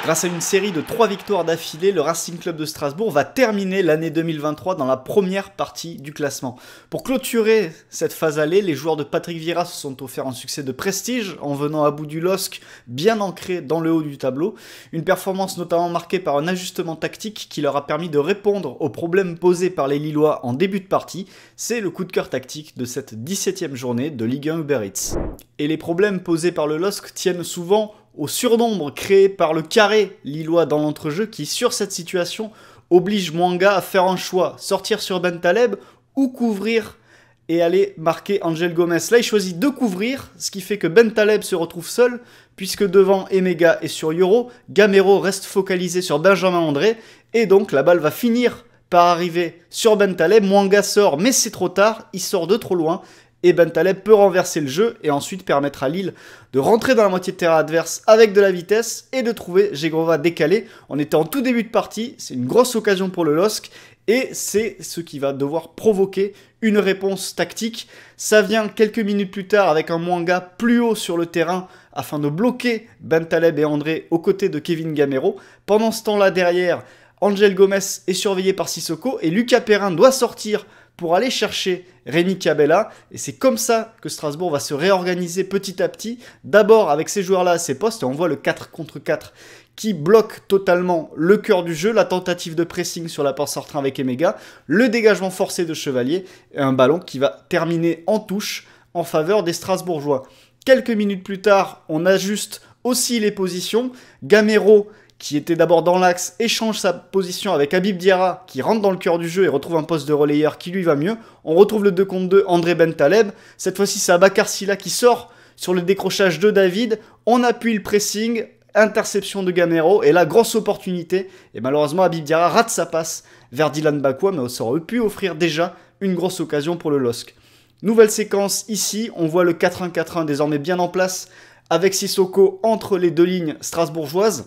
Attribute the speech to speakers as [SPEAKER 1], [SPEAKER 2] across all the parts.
[SPEAKER 1] Grâce à une série de 3 victoires d'affilée, le Racing Club de Strasbourg va terminer l'année 2023 dans la première partie du classement. Pour clôturer cette phase allée, les joueurs de Patrick Vieira se sont offerts un succès de prestige en venant à bout du LOSC bien ancré dans le haut du tableau. Une performance notamment marquée par un ajustement tactique qui leur a permis de répondre aux problèmes posés par les Lillois en début de partie. C'est le coup de cœur tactique de cette 17e journée de Ligue 1 Uber Eats. Et les problèmes posés par le LOSC tiennent souvent au surnombre créé par le carré lillois dans l'entrejeu qui, sur cette situation, oblige Mwanga à faire un choix, sortir sur Bentaleb ou couvrir et aller marquer Angel Gomes. Là, il choisit de couvrir, ce qui fait que Bentaleb se retrouve seul, puisque devant Emega et sur Yoro, Gamero reste focalisé sur Benjamin André, et donc la balle va finir par arriver sur Bentaleb. Mwanga sort, mais c'est trop tard, il sort de trop loin, et Bentaleb peut renverser le jeu et ensuite permettre à Lille de rentrer dans la moitié de terrain adverse avec de la vitesse et de trouver Jegrova décalé. On était en tout début de partie, c'est une grosse occasion pour le LOSC et c'est ce qui va devoir provoquer une réponse tactique. Ça vient quelques minutes plus tard avec un Mwanga plus haut sur le terrain afin de bloquer Bentaleb et André aux côtés de Kevin Gamero. Pendant ce temps-là derrière, Angel Gomes est surveillé par Sissoko et Lucas Perrin doit sortir pour aller chercher Rémi Cabella, et c'est comme ça que Strasbourg va se réorganiser petit à petit, d'abord avec ces joueurs-là à ses postes, et on voit le 4 contre 4 qui bloque totalement le cœur du jeu, la tentative de pressing sur la passe hors-train avec Emega, le dégagement forcé de Chevalier, et un ballon qui va terminer en touche en faveur des Strasbourgeois. Quelques minutes plus tard, on ajuste aussi les positions, Gamero, qui était d'abord dans l'axe, échange sa position avec Habib Diarra, qui rentre dans le cœur du jeu et retrouve un poste de relayeur qui lui va mieux. On retrouve le 2 contre 2, André Bentaleb. Cette fois-ci, c'est Abakar Silla qui sort sur le décrochage de David. On appuie le pressing, interception de Gamero, et là, grosse opportunité. Et malheureusement, Habib Diarra rate sa passe vers Dylan Bakwa, mais ça aurait pu offrir déjà une grosse occasion pour le LOSC. Nouvelle séquence ici, on voit le 4-1-4-1 désormais bien en place, avec Sissoko entre les deux lignes strasbourgeoises.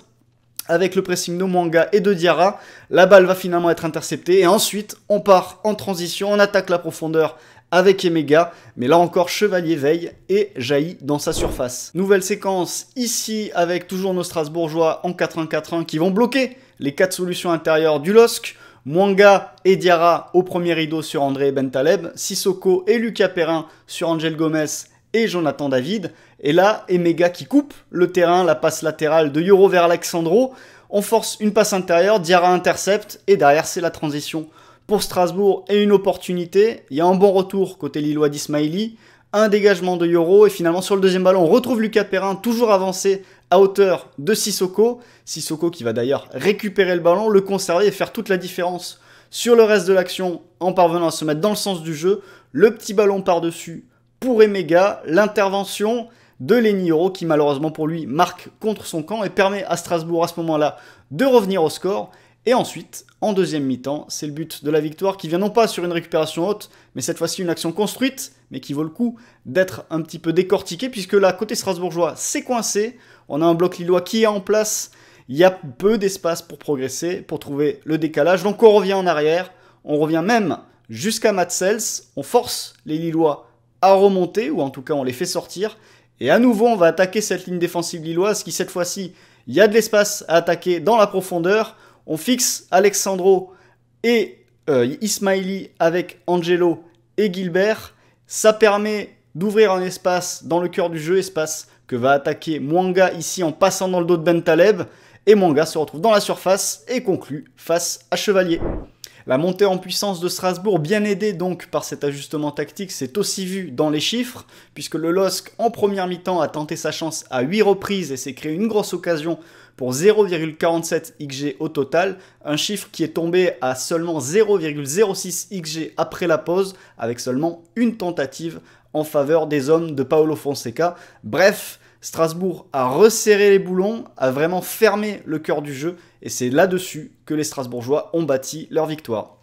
[SPEAKER 1] Avec le pressing de Mwanga et de Diarra, la balle va finalement être interceptée et ensuite on part en transition, on attaque la profondeur avec Emega, mais là encore Chevalier veille et jaillit dans sa surface. Nouvelle séquence ici avec toujours nos Strasbourgeois en 4-1-4-1 qui vont bloquer les 4 solutions intérieures du LOSC. Mwanga et Diarra au premier rideau sur André Bentaleb, Sissoko et Lucas Perrin sur Angel Gomes et Jonathan David. Et là, Emega qui coupe le terrain, la passe latérale de Yoro vers Alexandro. On force une passe intérieure, Diarra intercepte, et derrière c'est la transition pour Strasbourg et une opportunité. Il y a un bon retour côté lillois d'Ismaili, un dégagement de Yoro, et finalement sur le deuxième ballon, on retrouve Lucas Perrin, toujours avancé à hauteur de Sissoko. Sissoko qui va d'ailleurs récupérer le ballon, le conserver et faire toute la différence sur le reste de l'action en parvenant à se mettre dans le sens du jeu. Le petit ballon par-dessus pour Emega, l'intervention de Lenny Yoro qui malheureusement pour lui marque contre son camp et permet à Strasbourg à ce moment-là de revenir au score. Et ensuite, en deuxième mi-temps, c'est le but de la victoire qui vient non pas sur une récupération haute, mais cette fois-ci une action construite, mais qui vaut le coup d'être un petit peu décortiquée, puisque là, côté strasbourgeois, c'est coincé, on a un bloc lillois qui est en place, il y a peu d'espace pour progresser, pour trouver le décalage, donc on revient en arrière, on revient même jusqu'à Matsels, on force les Lillois à remonter, ou en tout cas on les fait sortir, et à nouveau on va attaquer cette ligne défensive lilloise, qui cette fois-ci, il y a de l'espace à attaquer dans la profondeur, on fixe Alexandro et Ismaili avec Angelo et Gilbert, ça permet d'ouvrir un espace dans le cœur du jeu, espace que va attaquer Mwanga ici en passant dans le dos de Bentaleb, et Mwanga se retrouve dans la surface et conclut face à Chevalier. La montée en puissance de Strasbourg, bien aidée donc par cet ajustement tactique, c'est aussi vu dans les chiffres, puisque le LOSC en première mi-temps a tenté sa chance à 8 reprises et s'est créé une grosse occasion pour 0,47 XG au total, un chiffre qui est tombé à seulement 0,06 XG après la pause, avec seulement une tentative en faveur des hommes de Paulo Fonseca. Bref, Strasbourg a resserré les boulons, a vraiment fermé le cœur du jeu, et c'est là-dessus que les Strasbourgeois ont bâti leur victoire.